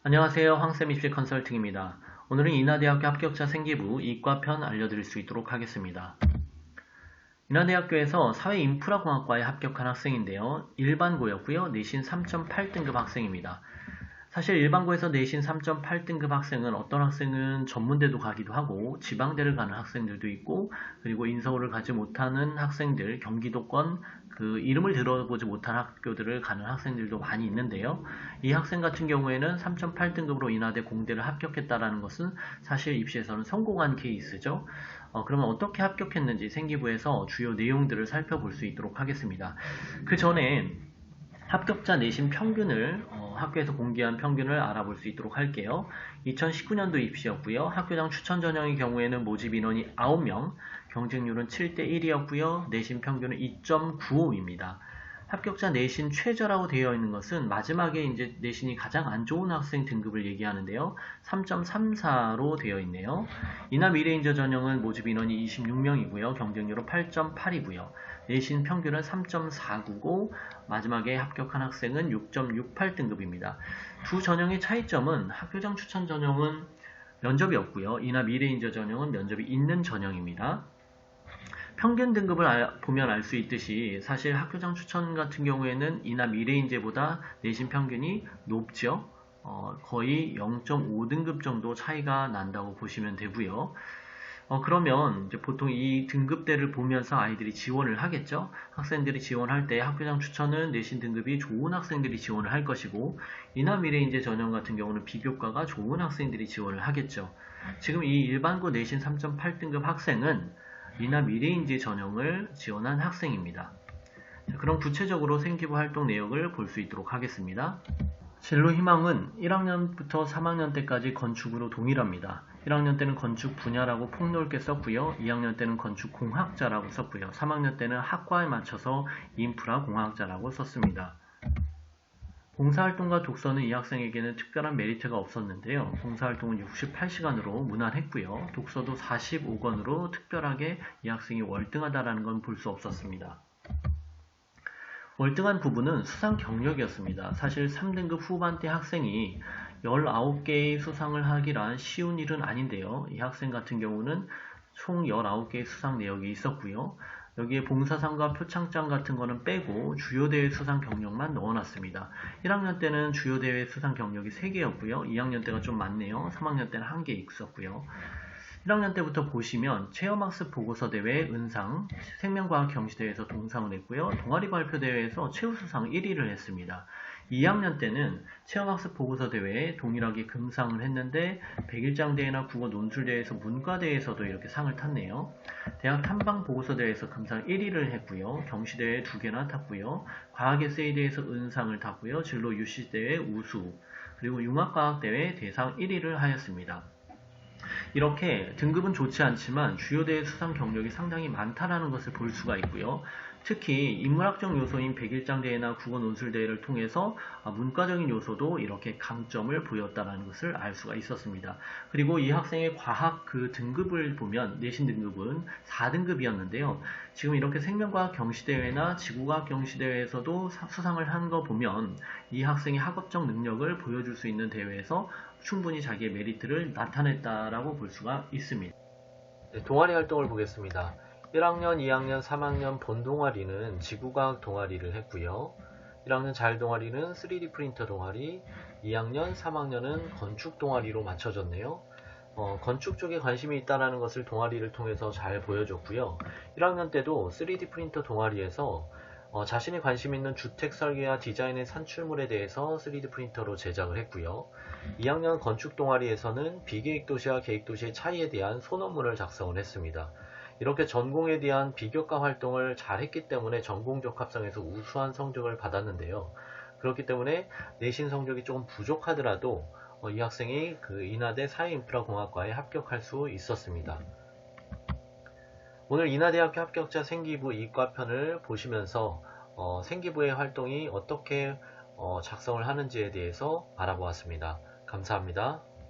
안녕하세요. 황쌤 입시 컨설팅입니다. 오늘은 인하대학교 합격자 생기부 이과편 알려드릴 수 있도록 하겠습니다. 인하대학교에서 사회인프라공학과에 합격한 학생인데요. 일반고였고요. 내신 3.8등급 학생입니다. 사실 일반고에서 내신 3.8등급 학생은 어떤 학생은 전문대도 가기도 하고 지방대를 가는 학생들도 있고, 그리고 인서울을 가지 못하는 학생들, 경기도권 그 이름을 들어보지 못한 학교들을 가는 학생들도 많이 있는데요. 이 학생 같은 경우에는 3.8등급으로 인하대 공대를 합격했다라는 것은 사실 입시에서는 성공한 케이스죠. 그러면 어떻게 합격했는지 생기부에서 주요 내용들을 살펴볼 수 있도록 하겠습니다. 그 전에 합격자 내신 평균을 학교에서 공개한 평균을 알아볼 수 있도록 할게요. 2019년도 입시였고요. 학교장 추천 전형의 경우에는 모집 인원이 9명, 경쟁률은 7대1이었고요. 내신 평균은 2.95입니다. 합격자 내신 최저라고 되어 있는 것은 마지막에 이제 내신이 가장 안 좋은 학생 등급을 얘기하는데요. 3.34로 되어 있네요. 이나 미래인저 전형은 모집 인원이 26명이고요. 경쟁률은 8.8이고요. 내신 평균은 3.499, 마지막에 합격한 학생은 6.68등급입니다. 두 전형의 차이점은 학교장 추천 전형은 면접이 없고요. 이나 미래인저 전형은 면접이 있는 전형입니다. 평균 등급을 보면 알 수 있듯이 사실 학교장 추천 같은 경우에는 이나 미래인재보다 내신 평균이 높죠. 거의 0.5등급 정도 차이가 난다고 보시면 되고요. 그러면 이제 보통 이 등급대를 보면서 아이들이 지원을 하겠죠. 학생들이 지원할 때 학교장 추천은 내신 등급이 좋은 학생들이 지원을 할 것이고, 이나 미래인재 전형 같은 경우는 비교과가 좋은 학생들이 지원을 하겠죠. 지금 이 일반고 내신 3.8등급 학생은 이나 미래인재 전형을 지원한 학생입니다. 자, 그럼 구체적으로 생기부 활동 내역을 볼 수 있도록 하겠습니다. 진로 희망은 1학년부터 3학년 때까지 건축으로 동일합니다. 1학년 때는 건축 분야라고 폭넓게 썼고요. 2학년 때는 건축 공학자라고 썼고요. 3학년 때는 학과에 맞춰서 인프라 공학자라고 썼습니다. 봉사활동과 독서는 이 학생에게는 특별한 메리트가 없었는데요. 봉사활동은 68시간으로 무난했고요. 독서도 45권으로 특별하게 이 학생이 월등하다는 건 볼 수 없었습니다. 월등한 부분은 수상 경력이었습니다. 사실 3등급 후반대 학생이 19개의 수상을 하기란 쉬운 일은 아닌데요. 이 학생 같은 경우는 총 19개의 수상 내역이 있었고요. 여기에 봉사상과 표창장 같은 거는 빼고 주요 대회 수상 경력만 넣어놨습니다. 1학년 때는 주요 대회 수상 경력이 3개였고요. 2학년 때가 좀 많네요. 3학년 때는 1개 있었고요. 1학년 때부터 보시면 체험학습 보고서 대회 은상, 생명과학 경시대회에서 동상을 했고요. 동아리 발표 대회에서 최우수상 1위를 했습니다. 2학년 때는 체험학습 보고서 대회에 동일하게 금상을 했는데 백일장 대회나 국어 논술 대회에서 문과 대회에서도 이렇게 상을 탔네요. 대학 탐방 보고서 대회에서 금상 1위를 했고요. 경시 대회 2개나 탔고요. 과학 에세이 대회에서 은상을 탔고요. 진로 UC 대회 우수, 그리고 융합과학 대회 대상 1위를 하였습니다. 이렇게 등급은 좋지 않지만 주요 대회 수상 경력이 상당히 많다라는 것을 볼 수가 있고요. 특히 인문학적 요소인 백일장 대회나 국어 논술 대회를 통해서 문과적인 요소도 이렇게 강점을 보였다는 것을 알 수가 있었습니다. 그리고 이 학생의 과학 그 등급을 보면 내신 등급은 4등급이었는데요. 지금 이렇게 생명과학 경시대회나 지구과학 경시대회에서도 수상을 한 거 보면 이 학생의 학업적 능력을 보여줄 수 있는 대회에서 충분히 자기의 메리트를 나타냈다라고 볼 수가 있습니다. 네, 동아리 활동을 보겠습니다. 1학년, 2학년, 3학년 본 동아리는 지구과학 동아리를 했고요. 1학년 자율 동아리는 3D 프린터 동아리, 2학년, 3학년은 건축 동아리로 맞춰졌네요. 건축 쪽에 관심이 있다는 것을 동아리를 통해서 잘 보여줬고요. 1학년 때도 3D 프린터 동아리에서 자신이 관심 있는 주택 설계와 디자인의 산출물에 대해서 3D 프린터로 제작을 했고요. 2학년 건축 동아리에서는 비계획 도시와 계획 도시의 차이에 대한 소논문을 작성을 했습니다. 이렇게 전공에 대한 비교과 활동을 잘 했기 때문에 전공적 합성에서 우수한 성적을 받았는데요. 그렇기 때문에 내신 성적이 조금 부족하더라도 이 학생이 그 인하대 사회인프라공학과에 합격할 수 있었습니다. 오늘 인하대학교 합격자 생기부 이과편을 보시면서 생기부의 활동이 어떻게 작성을 하는지에 대해서 알아보았습니다. 감사합니다.